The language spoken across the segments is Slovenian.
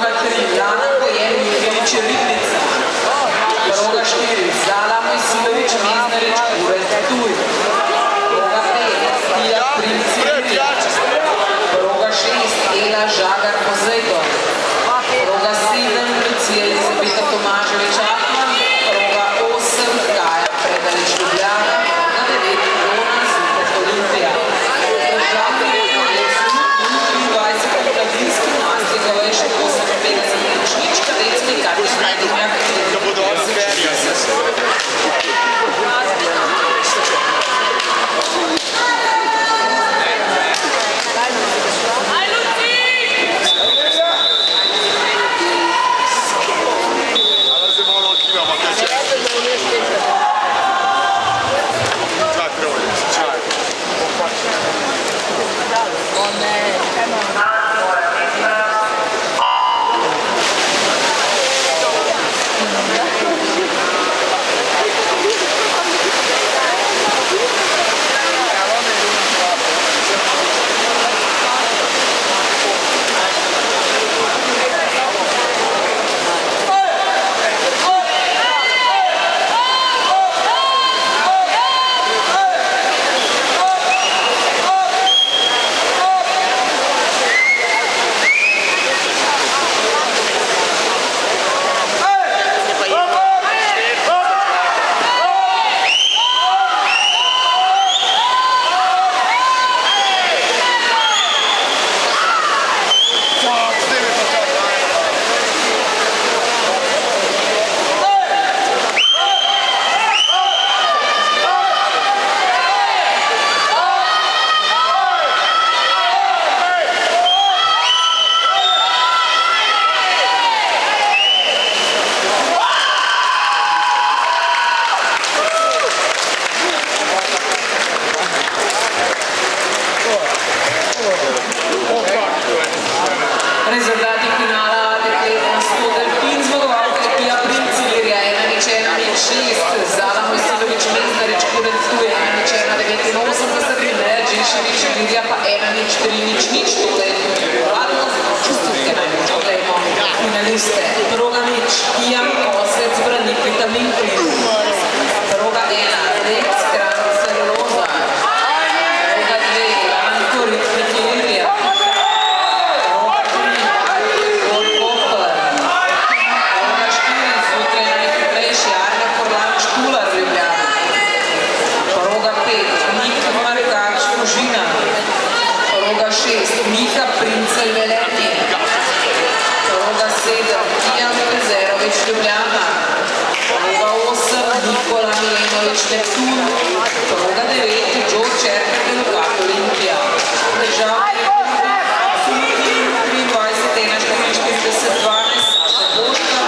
Proga 3, Jana Kojen Miljević Ribnica. Proga 4, Zala Mojsilović Meznarić Kurent Tuj. Proga 5, Tija Princ Ilija. Proga 6, Ela Žagar Pozejdon. Proga 7, Lucija Elizabeta Tomažević Atman. Proga 8, Kaja Predalič Ljubljana. Na 9, Ilona Zupet Olimpija. Državni rekord je absolutno 23 mladinski gimnastike Gavejše 58 nič, kadetski Katja Najdinjak. Rezultati finala deklet na 100 delfin, zmagovalka je Tija Princ Ilija, 1:6, Zala Mojsilović Meznarić Kurent Tuj, 1:89, Neja Džešević Ilija pa 1:3, tole je tudi uradno, čustitke najbolj, poglejmo finaliste. Proga 0, Tijan Kosec, Branik Vitamin Klin. Proga 1, Rex Kranj Celuloza. Proga 2, Lanko Ritmik Ilija. Proga 6, Miha Princelj Velenje. Proga 7, Tijan Pezerović Ljubljana. Proga 8, Nikola Milenović Neptun. Proga 9, Đo Čerka Delukat Olimpija. Državni rekord absolutni 23, 41, 12, Saša Boška.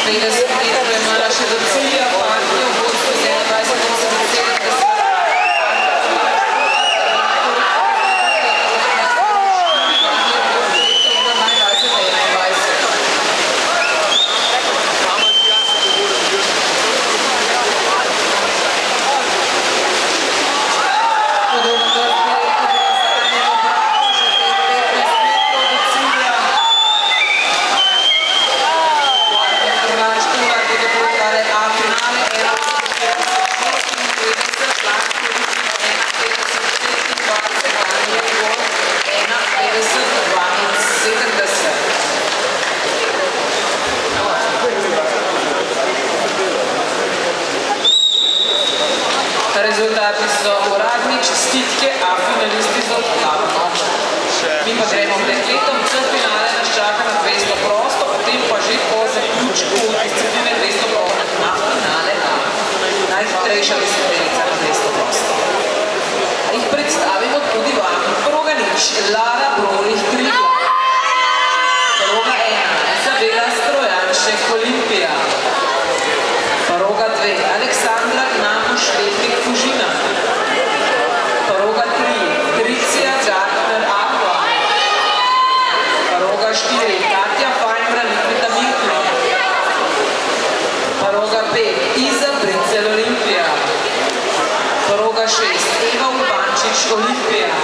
50 metrov je imela še do cilja, fantje v vodstvu z 21:78. Rezultati so uradni, čestitke, a finalisti so odkladno. Mi pa gremo v dekletom, finale nas čaka na 200 prosto, potem pa že po zaključku discipline 200 prosto na finale A. Najhitrejša disciplinica na 200 prosto. A jih predstavimo tudi vam. Proga nič, Lara Brolih Triglav. Proga 1, Izabela Strojanšek Olimpija. Proga 2, Aleksandra Gnamuš Letnik Fužina. Proga 3, Tricija Džartner Aqua. Proga 4, Katja Fajnbra Nikita Minkli. Proga 5, Iza Brinzel Olimpija. Proga 6, Eva Urbančič Olimpija.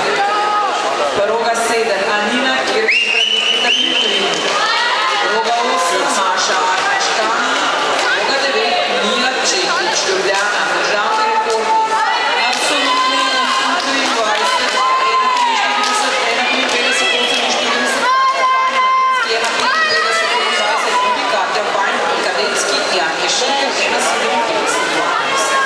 Proga 7, Anina Kirkibra Nikita Minkli. Proga 8, Maša Arnačkan. Proga 9, Mila Čekič Ljubljana, državni rekordnik. Absolutni na 23, 51, 48, 55, tudi Katja Fajn, kadetski Janje Šenkel, 51, 12.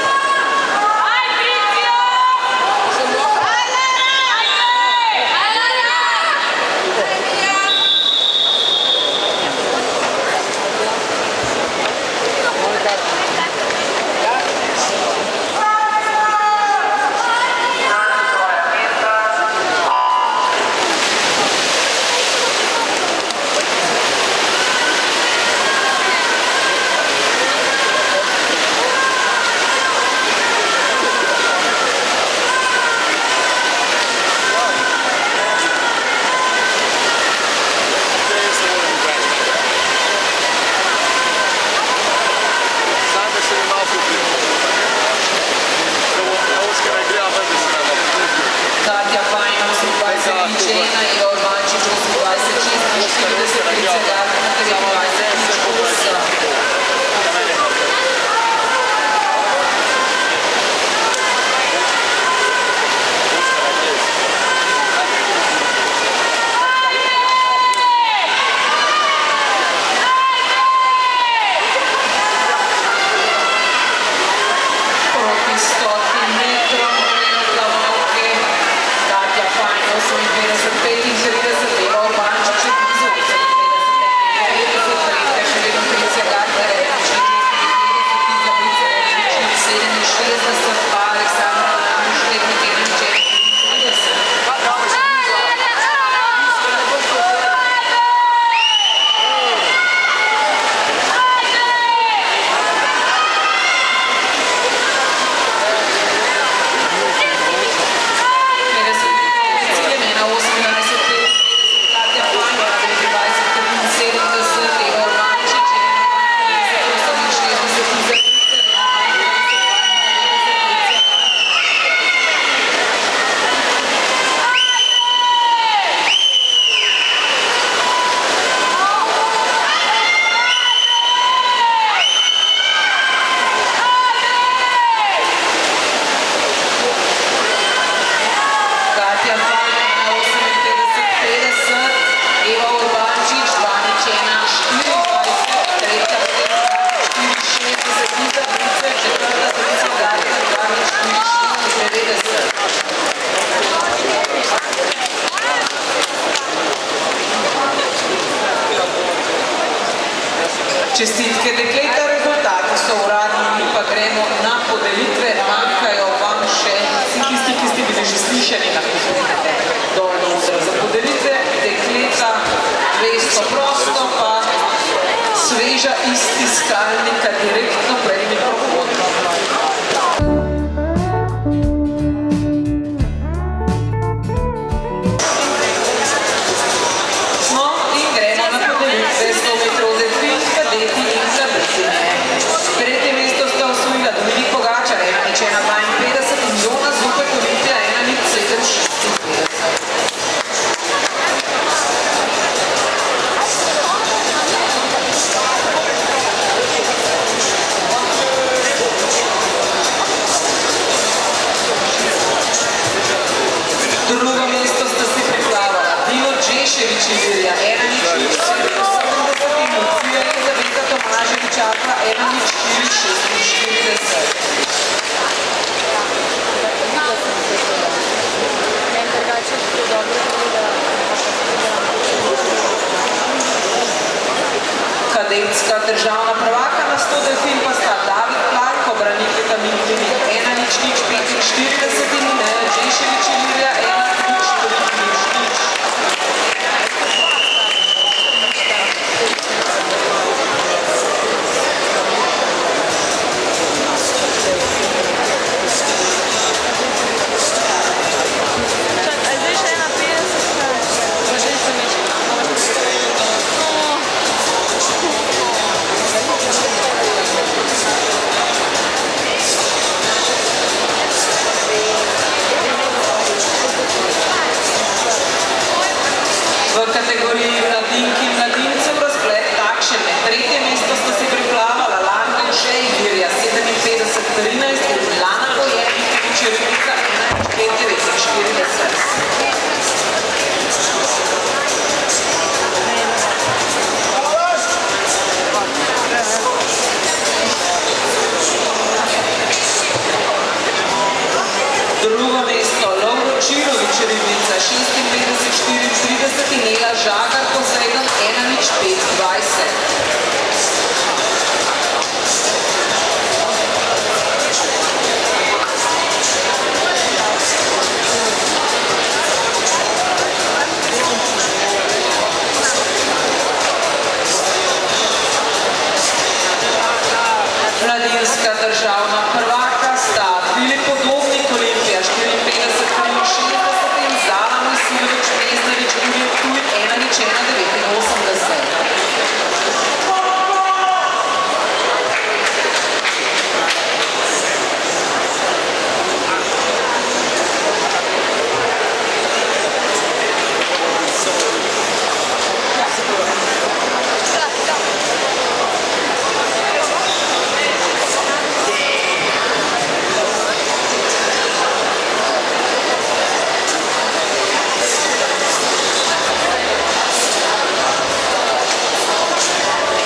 Katja Fajn, 28, Ličena, Eva Urbančič, 28, 46, Tricija Džartner, 29, 8. Proti 100 metrom plavalke, Katja Fajn, 58, 45, Eva Urbančič, 58, 90, še vedno Tricija Džartner, 67, pa Aleksandra Gnamuš Letnik 31. Čestitke dekleta, rezultati so uradni, mi pa gremo na podelitve, manjkajo vam še vsi tisti, ki ste bili že slišani na dolno za podelitve dekleta 200 prosto, pa svež teža iz tiskalnika direktno pred mikrofonom. No in gremo na podelitve 100 metrov delfin, kadeti in kadetine. Tretje mesto sta osvojila Dominik Pogačar, 1,52 in Jonas Zupek Olimpija, 1,57. Drugo mesto sta si priplavala Dino Džešević Ilirija, 1,74 in Lucija Elizaveta Tomažević Akla, 1,446. Kadetska državna prvaka na 100 delfin pa sta David Planko, branik Vitamin Klinik, 1,45 in Nina Džešević Ilirija, 1,446. V kategoriji mladink in mladincev razplet takšen. Tretje mesto sta si priplavala Lanka Uše Ilirija, 57,13 in Lana Bojevnik Černica, 1,549. Drugo mesto Lovro Čirović Ribnica, 56,34 in Ela Žagar Poseidon, 1,520. Mladinska državna prvaka sta Filip Podobnik Olimpija, 54,63 in Zala Mojsilović Meznarič Ilirija Ptuj, 1,189.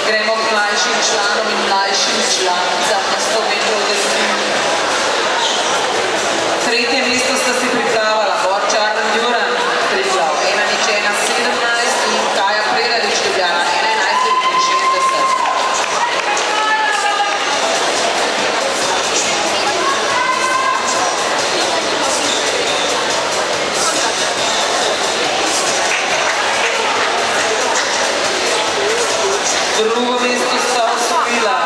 Gremo k mlajšim članom in mlajšim članicam na 100 metrov delfin. Tretje mesto sta si priplavala Borčar Juran Triglav, 1,117 in Kaja Preladič Ljubljana, 1,1169. Drugo mesto sta osvojila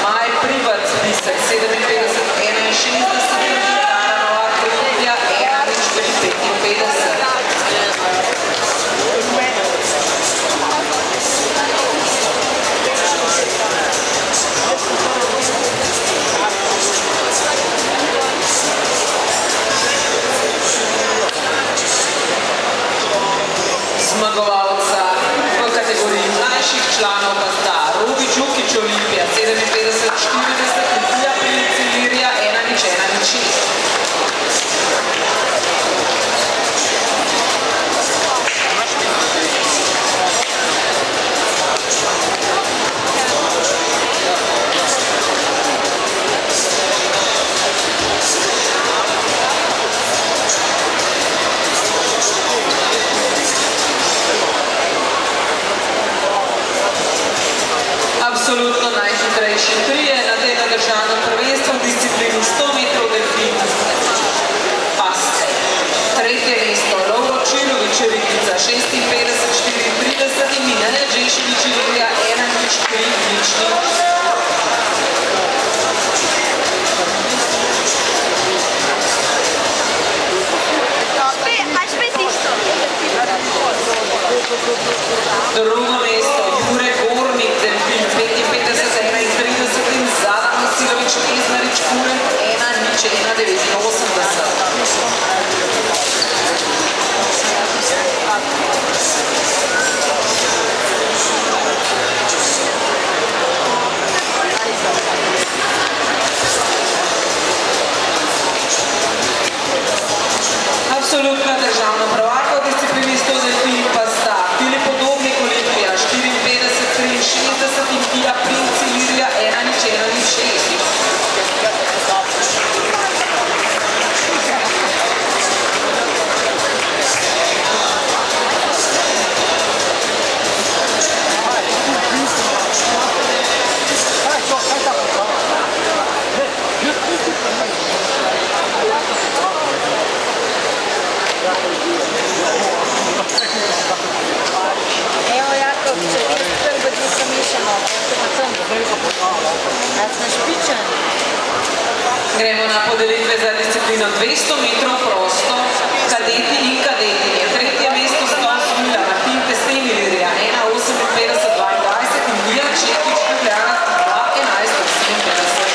Maj Privac Bisek, 57,61 in Tara Novak Olimpija, 1,249. Gremo na podelitve za disciplino 200 metrov prosto, kadeti in kadetinje. Tretje mesto sta osvojila Martin Testen Ilirija 1:58:22 in Milan Čekić Ljubljana 2:11:58.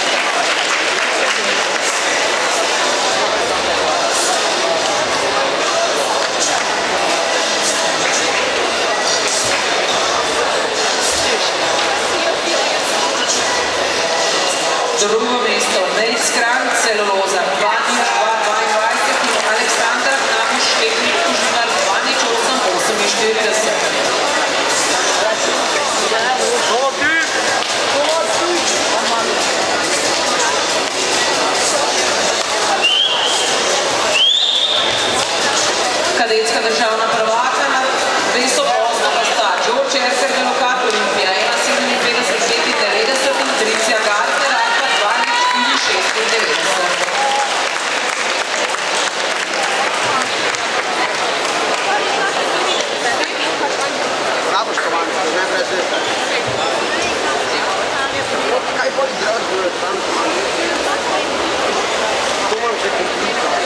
Drugo mesto Nels Kranj Celuloza 2:02:22 in Aleksandar Knabuš Šteknik Kužinar 2:08:48. Kadetska državna prvaka na 200 prosto pa sta Đorđe Erker Delokat Olimpija 1:57:95 in Tricija Garter Alfa 2:04:96. Bravo, Škovan, ne brez veze. Kaj bolj drago je tam? To moram se komplikati.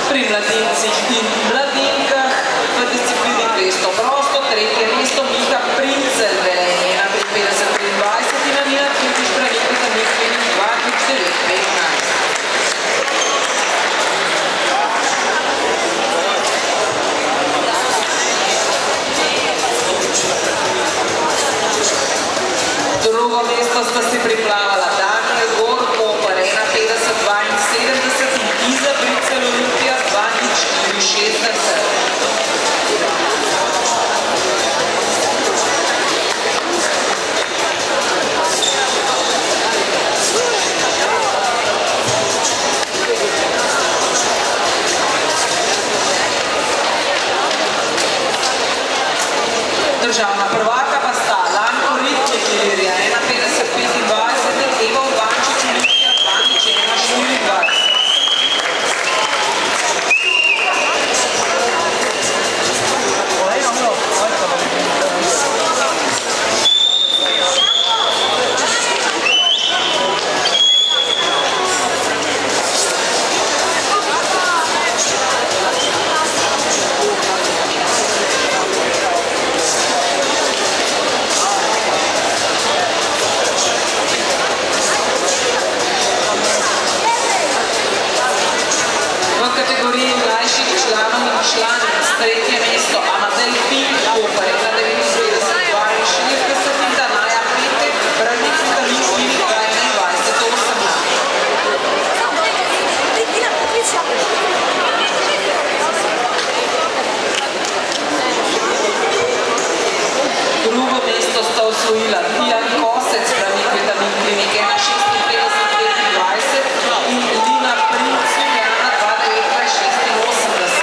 Pri mladincih in mladinkah v disciplini 200 prosto, tretje mesto Miha Princelj Velenje 1:53:23 in Amina Tutiš Branikota Mikvini 2:09:15. Drugo mesto sta si priplavala Daniel Gor Koper 1:50:72 in Iza Bricel Olimpija 2:04:60. Državna prvaka pa sta Lanko Ritnik Ilirija 1:50:25 in Evo Urbančič Olimpija 2:01:24. V kategoriji mlajših članov in članic tretje mesto Amadej Pink Koper 1:59:42 in Danaja Petek Branik Vitalin Klinik 1:21:18. Drugo mesto sta osvojila Tijan Kosec Branik Vitalin Klinik 1:56:25 in Lina Princ Ljubljana 2:09:86.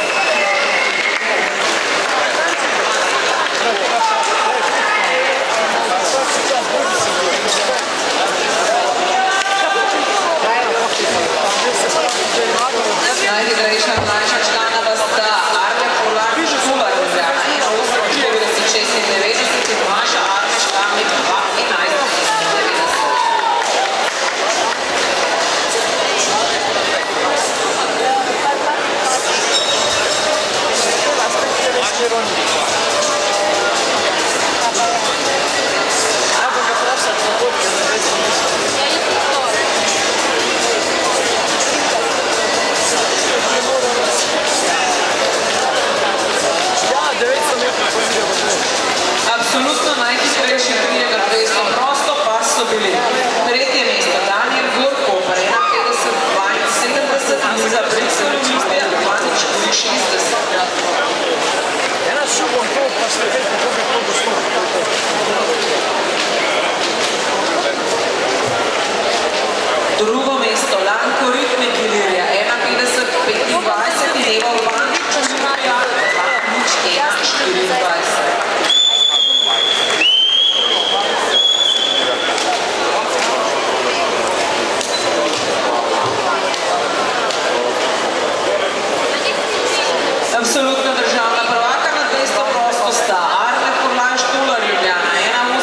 Absolutna državna prvaka na 200 prosto sta Arne Furlan Štular Ljubljana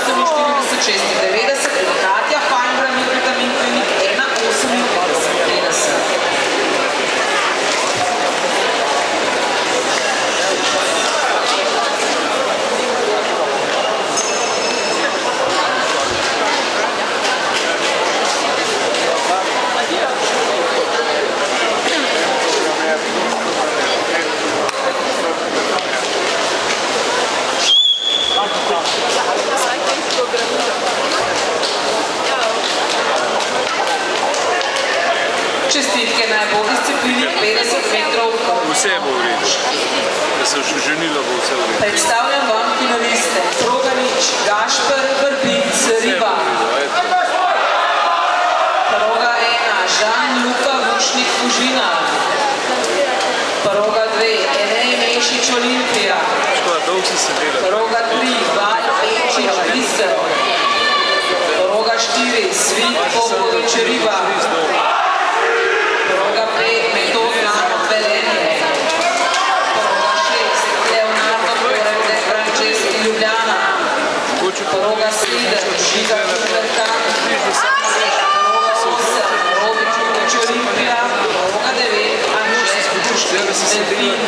1,48,96 in Katja Fajnbra Vitamin Klinik 1,58,30. Čestitke najbolj disciplini 50 metrov. Vse bo v redu. Da se ženila bo vse v redu. Predstavljam vam finaliste. Roganič, Gašper, Vrbinc, Riba. Proga 1, Žan-Luka Vučnik Fužina. Proga 2, Enej Mešič Olimpija. Škoda, dolg si sedela. Proga 3, Val Pečič Bisel. Proga 4, Svit Popovič Riba. Proga 5, Metod Nano Velenje. Proga 6, Leonardo Torrente Franceschi Ljubljana. Proga 7, Žiga Kuberkan. Proga 8, Robi Čukič Olimpija. Proga 9, Anže Delfin.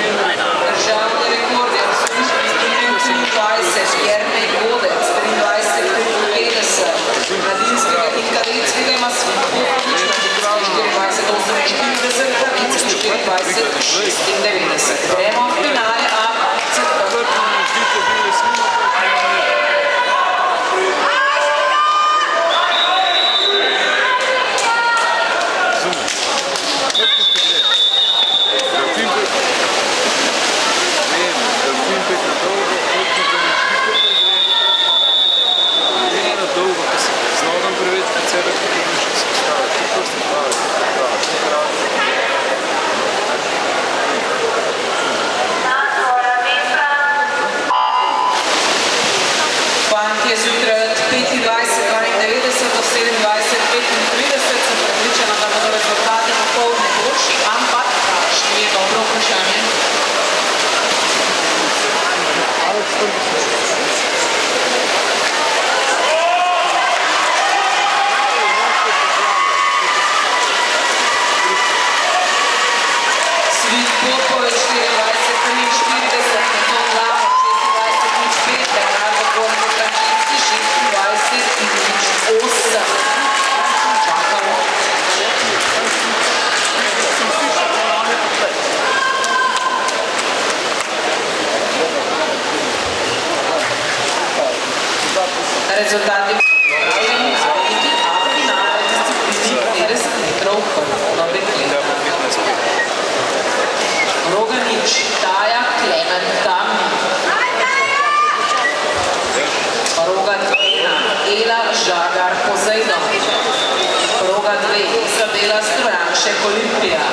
Državni rekord je absolutni 23, Jernej Godec 23,53. Mladinskega in kadetskega ima Svit Popovič 24,48, gremo v finale A. Je zjutraj od 25,92 do 27,35, sem pripričana, da bodo rezultati popolne boljši, ampak kakšno je dobro vprašanje? Svit Popovič 24,43, Metod Nano 26,05, Leonardo Torrente Franceschi 26,08. Čakamo. Rezultati pripravljeni za neki A finale disciplini 50 metrov na Beklina. Roganič, Taja Klemen Damni. Proga 1, Ela Žagar Poseidon. Proga 2, Izabela Stojanšek Olimpija.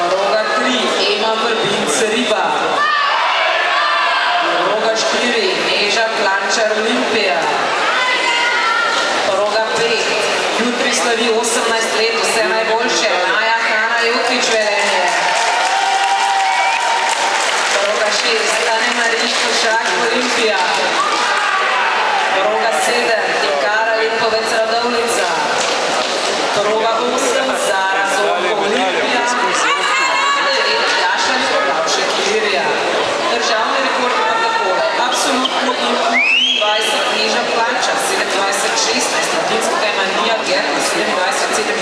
Proga 3, Ema Vrbinc Riba. Proga 4, Neža Klančar Olimpija. Proga 5, jutri slavi 18 let, vse najboljše, Maja Hana Jukič Velenje. Proga 6, Ane Marij Košak Olimpija. Proga 7, Tikara Lipovec Radovnica. Proga 8, Zara Zorko Olimpija. 9, Jaša Ljubavšek Ilirija. Državni rekord pa takole, absolutno in 23, Neža Klančar 27,16, Latinskega ima Nija Gerna 27,57.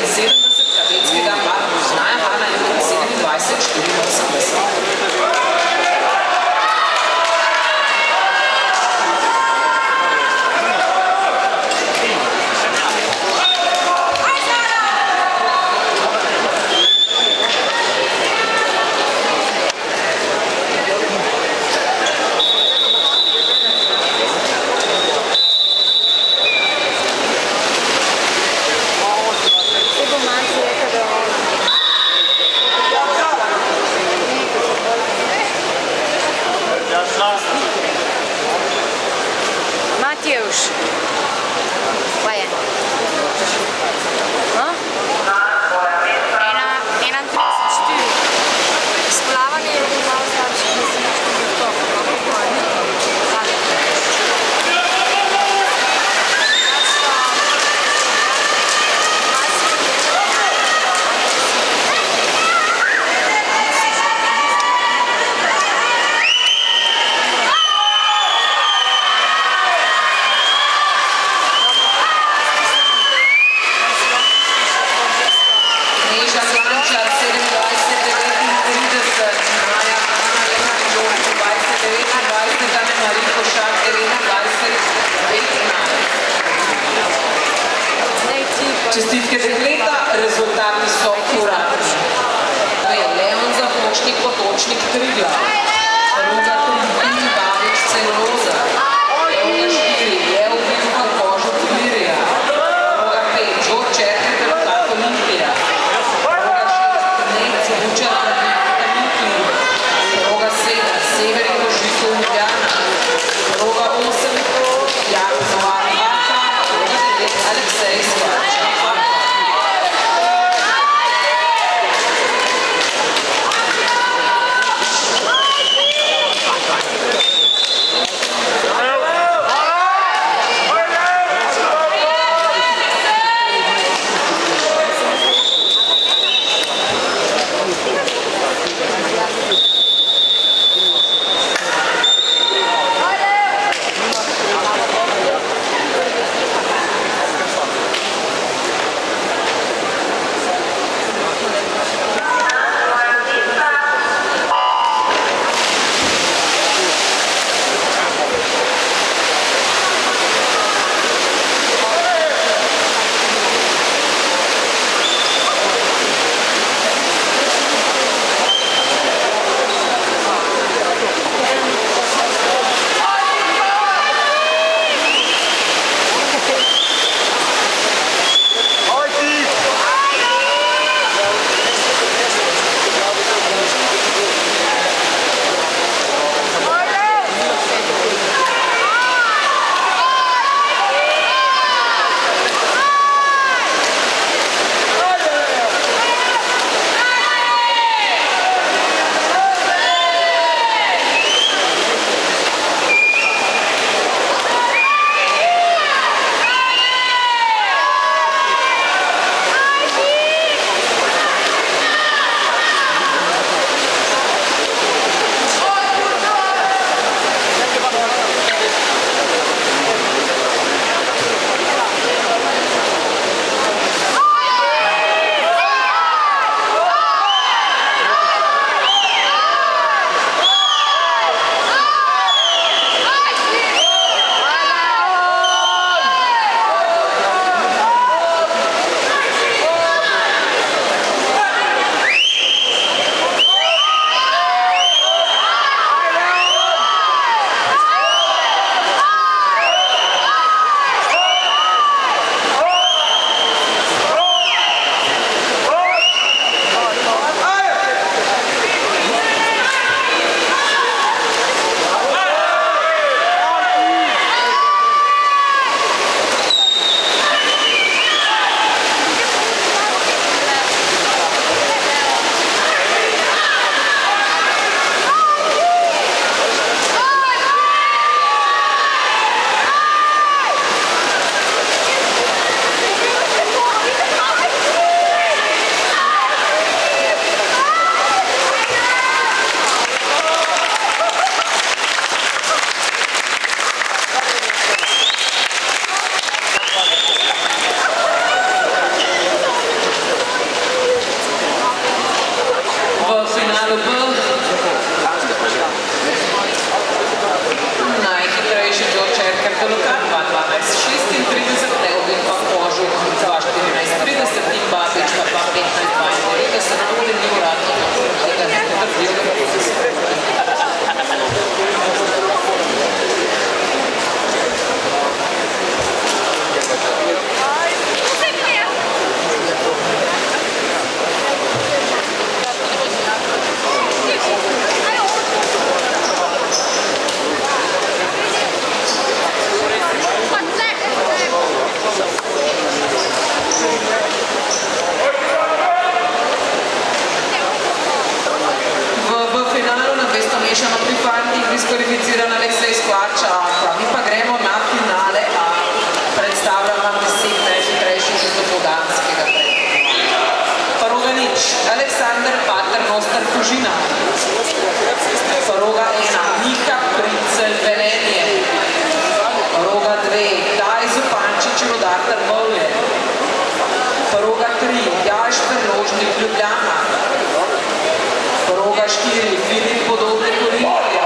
Proga 4, Filip Podobnik Olimpija.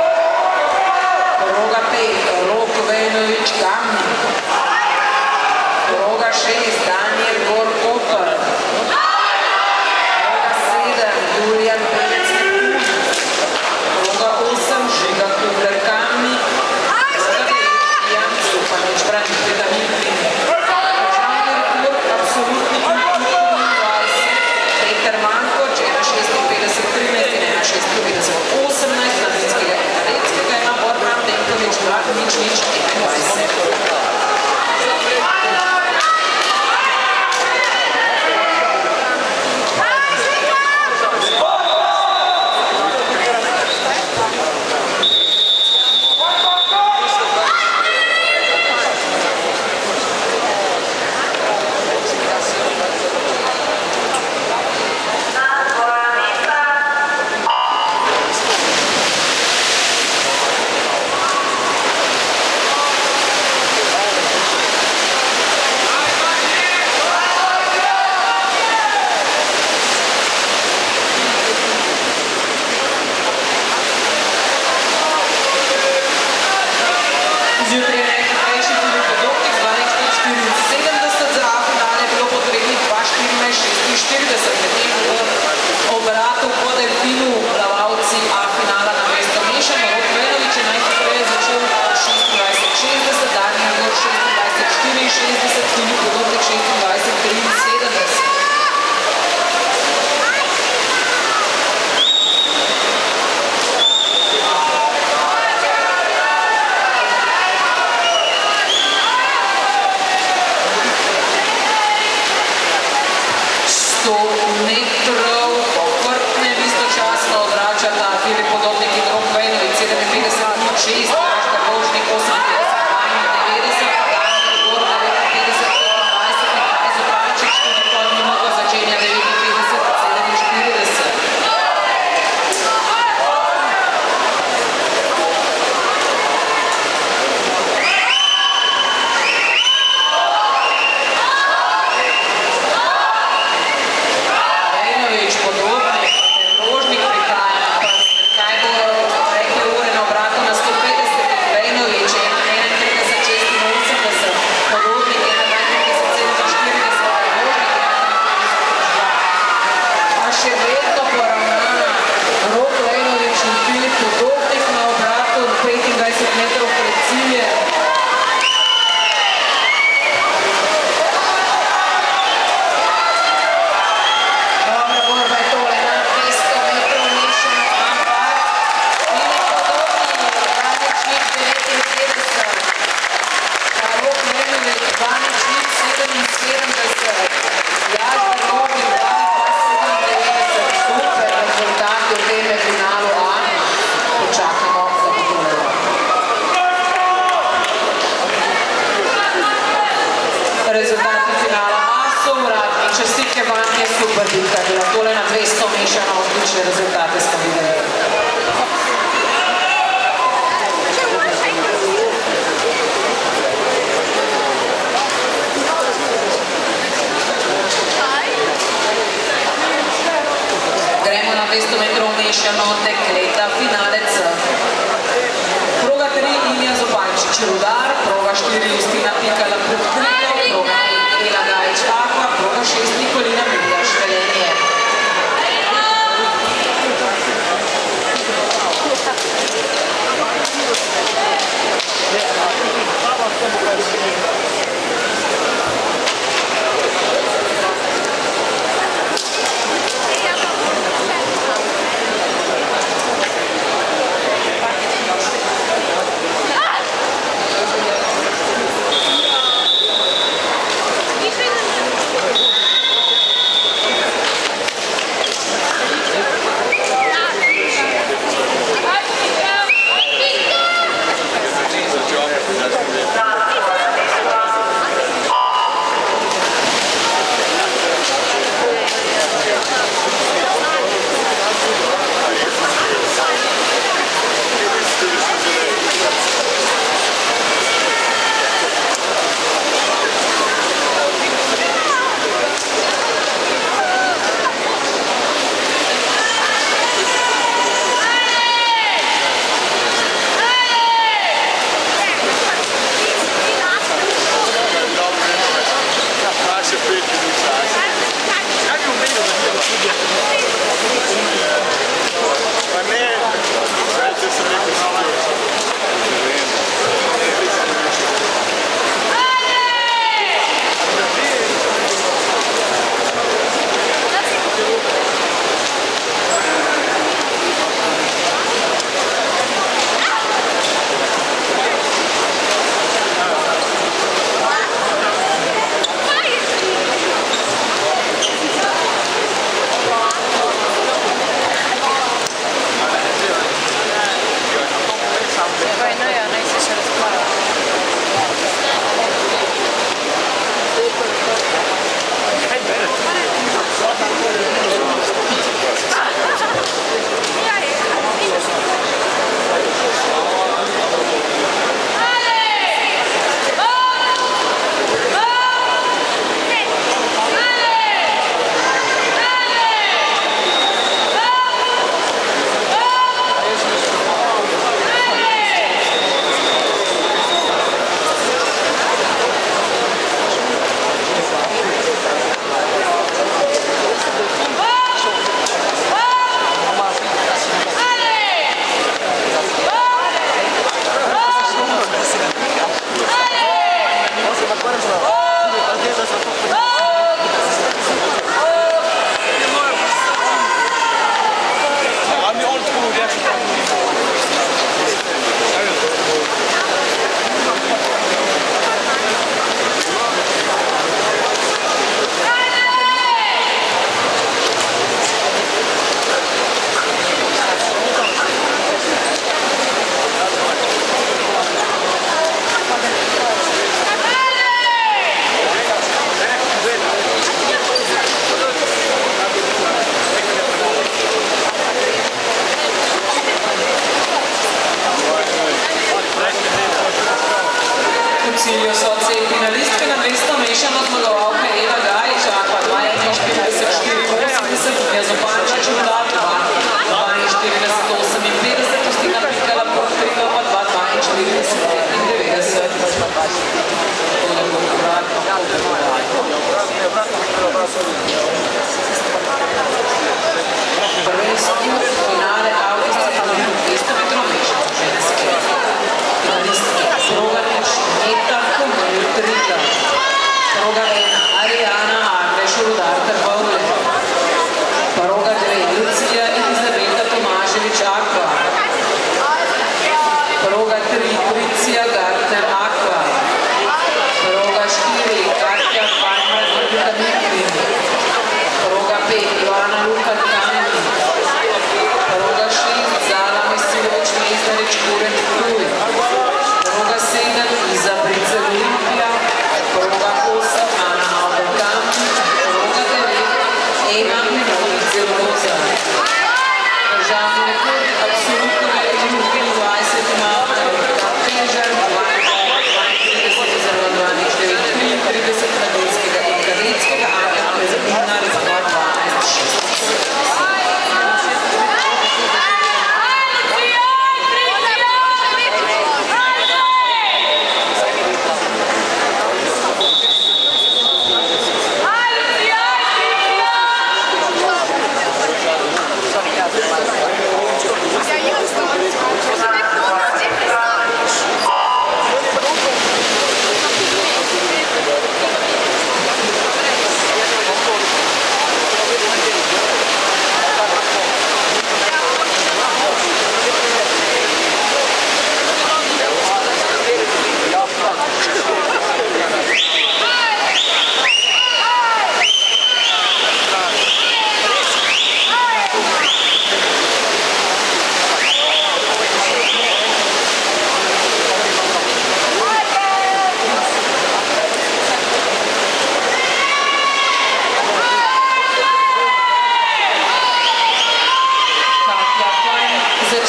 Proga 5, Rok Vejnović Kamnik. Proga 6, Daniel Gor Koper. Proga 7, Julijan Pevec Neptun. Proga 8, Žiga Kugler Kamnik. Proga 9, Jan Stupanić Branimir Damir. Državni rekord apsolutni kulturni 20, Peter Mankoč, 1,56, 13 in 1,56, 18, Nadinskega in Kadeckega ima Borman Denković, 2,21. Zjutraj najhitrejši Filip Podobnik z 2,74, za finale je bilo potrebnih 2,14,46, medtem v obratu po delfinu plavalci A finala na mesto mešano. Rok Vejnović je najhitreje začel 26,60, Daniel Gor 26,64, Filip Podobnik 26,73. Metrov, okrtne istočasno odračata Filip Podobnik in Rok Vejnović, 57,06, Dražga Rožnik 58,90, Daniel Gor 59,25, Matej Zupančič 4 pod minuto začenja 59,47. Podobnik, Rožnik prihaja na prst, kaj bo rekli ure na obratu na 150, Vejnović je na 31,86, Podobnik je na 32,47, Rožnik je na 32,62. A še vedno poravnana Rok Vejnović in Filip Podobnik na obratu 25 metrov pred ciljem. Rezultati finala A so uradni. Čestitke vam je super bitka bila. Tole na 200 mešano odlične rezultate smo videli. Gremo na 200 metrov mešano dekleta finale C. Proga 3 Ilija Zupančič Rudar, proga 4 Justina Pikala Putkrika, proga 5 Ela Gajić Aqua, proga 6 Nikolina Miljaš Velenje.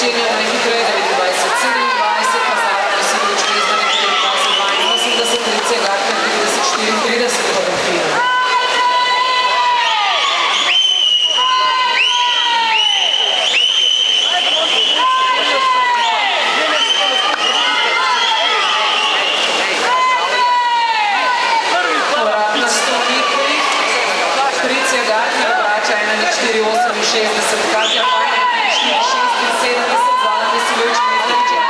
začenja najhitreje 29:27, pa Zala Mojsilović Mezdanič 29:82, Tricia Gatner 30:34 fotografira. Tricia Gatner vrača 1:04:68, Katja Fajner 4:76, Zala Mojsilović Mezdanič 5:76.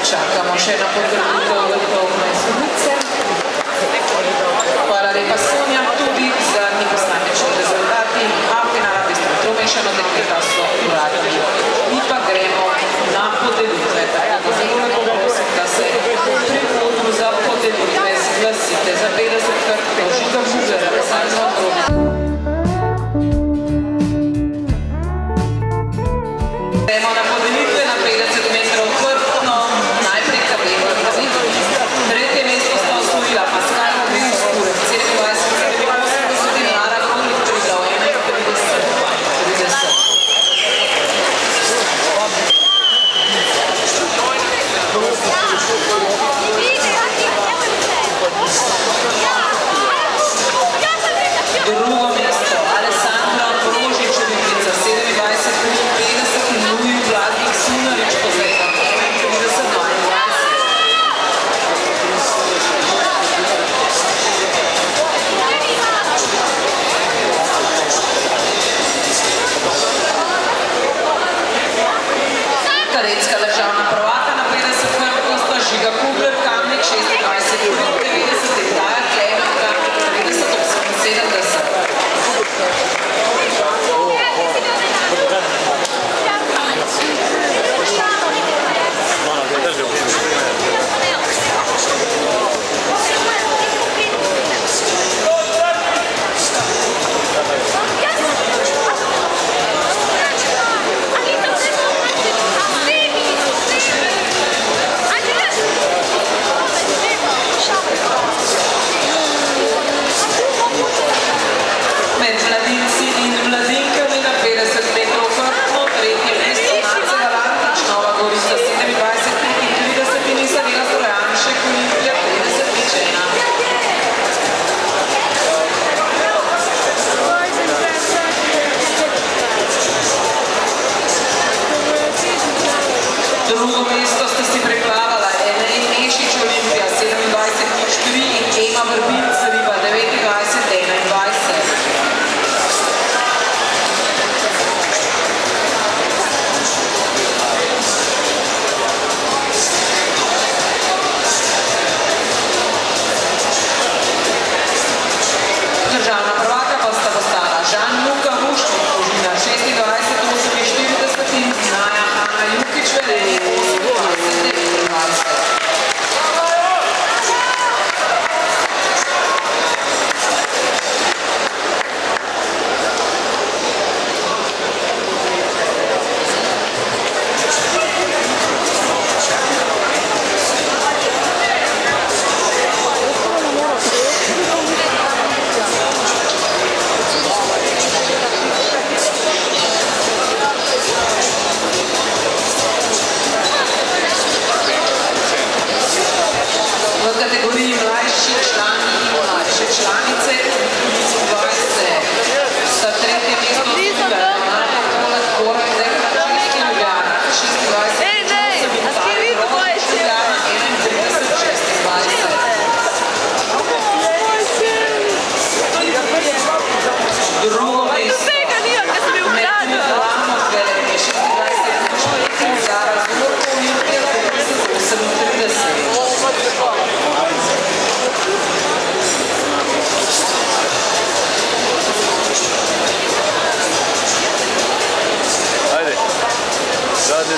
Čakamo še na potrditev vrtovne sodnice. Hvala lepa, Sonja. Tudi zadnji posamični rezultati. Finala bistro mešano dekleta so uradni. Mi pa gremo na podelitve. Tako da zelo lepo prosim, da se pri odru za podelitve zglasite. Za 50 krtov Žiga Kugler, Alessandro Androni. Gremo na podelitve na 50 metrov vrtno. Najprej kabelo različno. Tretje mesto sta osvojila Pascal Gris, Kurek 27:87 in Lara Kulik Triglav 31:30. Drugo mesto Alessandro Ambrožič, Ribnica 27:53 in Luj Vladnik Sunarič Kozeta 31:22. Kadetska državna prvaka na 50 krtov sta Žiga Kugler, Kamnik 26:93 in Taja Klemenka 30:78. Med mladinci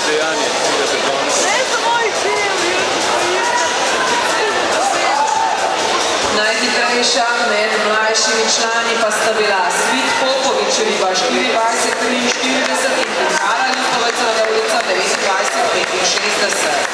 dejanje tega državnega. Najhitrejša med mlajšimi člani pa sta bila Svit Popovič, riba 24:43 in Mihajla Ljutovec, Radovljica 29:65.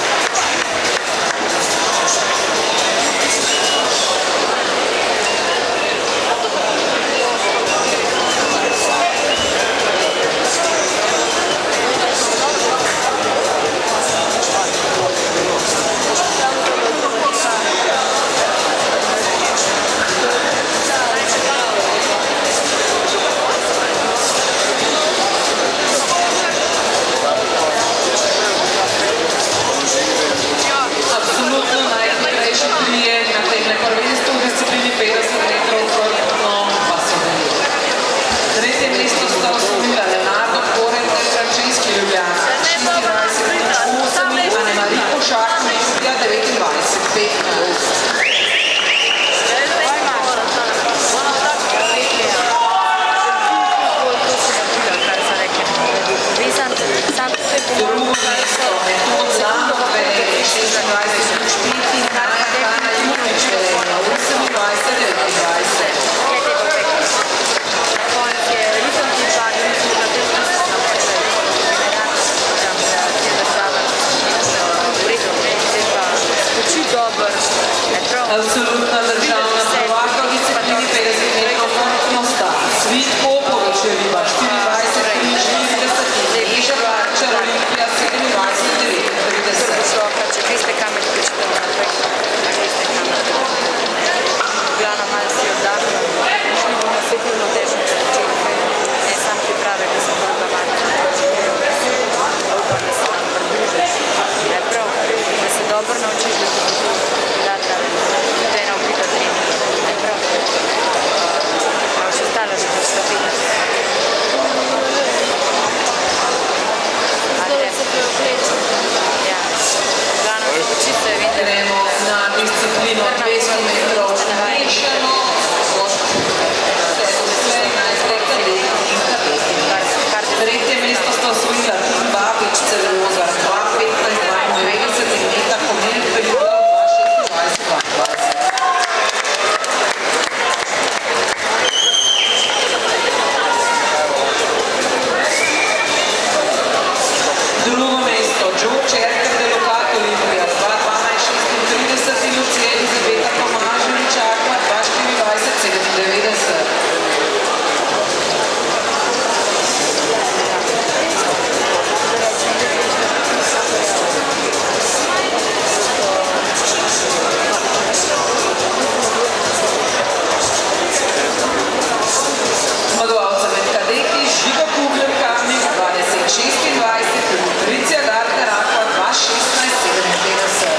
Absolutna državna prvaka v disciplini 50 metrov končnosti. Svit Popovič, riba 24:43 in Neža Varčar, Olimpija 27:39. Če veste, kam je prišlo naprej, veste, kam je prišlo. Glavno malo si oddahnil, šli bomo svetljivo težko začetke, ne sam priprave, da sem bolj bavati. Upam, da se nam pridružiš. Je prav, da se dobro naučiš, da ti dati tudi ena oblika treninga. Je prav. Pa še ostalo, že boš stopila. Ja. Glavno se učiti se vidi. Gremo na disciplino 200 metrov mešano. Tretje mesto sta osvojila Tim Babič, Celulozar 2:15:92 in Neta Komel, Peljuga 2:26:22. Drugo mesto Joe Čerker de Locato, Olimpija 2:12:36 in Lucija Elizabeta Tomažević, Akma 2:24:97. Zmagovalca med kadeti Žiga Kugler Kamnik 20:26 in Patricija Gardner Aqua 2:16:57.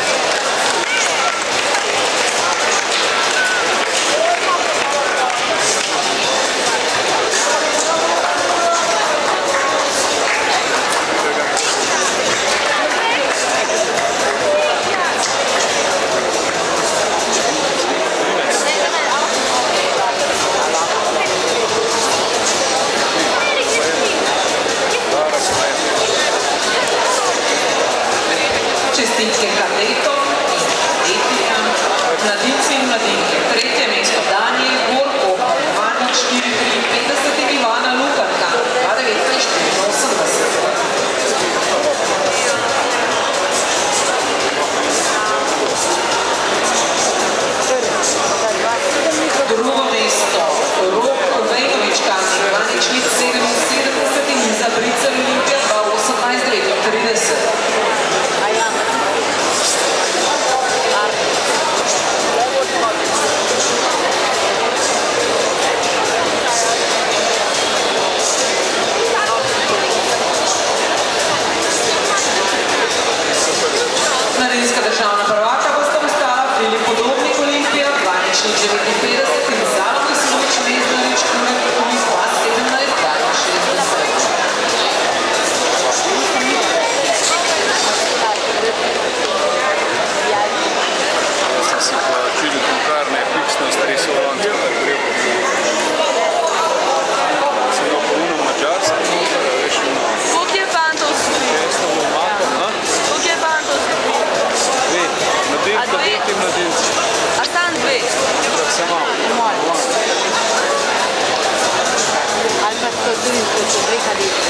Čestitke kadetom in kadetikam, mladinci in mladinke. Tretje mesto Danijel Gorko, Manič 4:53 in Ivana Lukarka 2:19:84. Drugo mesto Rok Vejnovič Kamnik 2:77 in Iza Bricelj Olimpija 2:18:39. pubblica di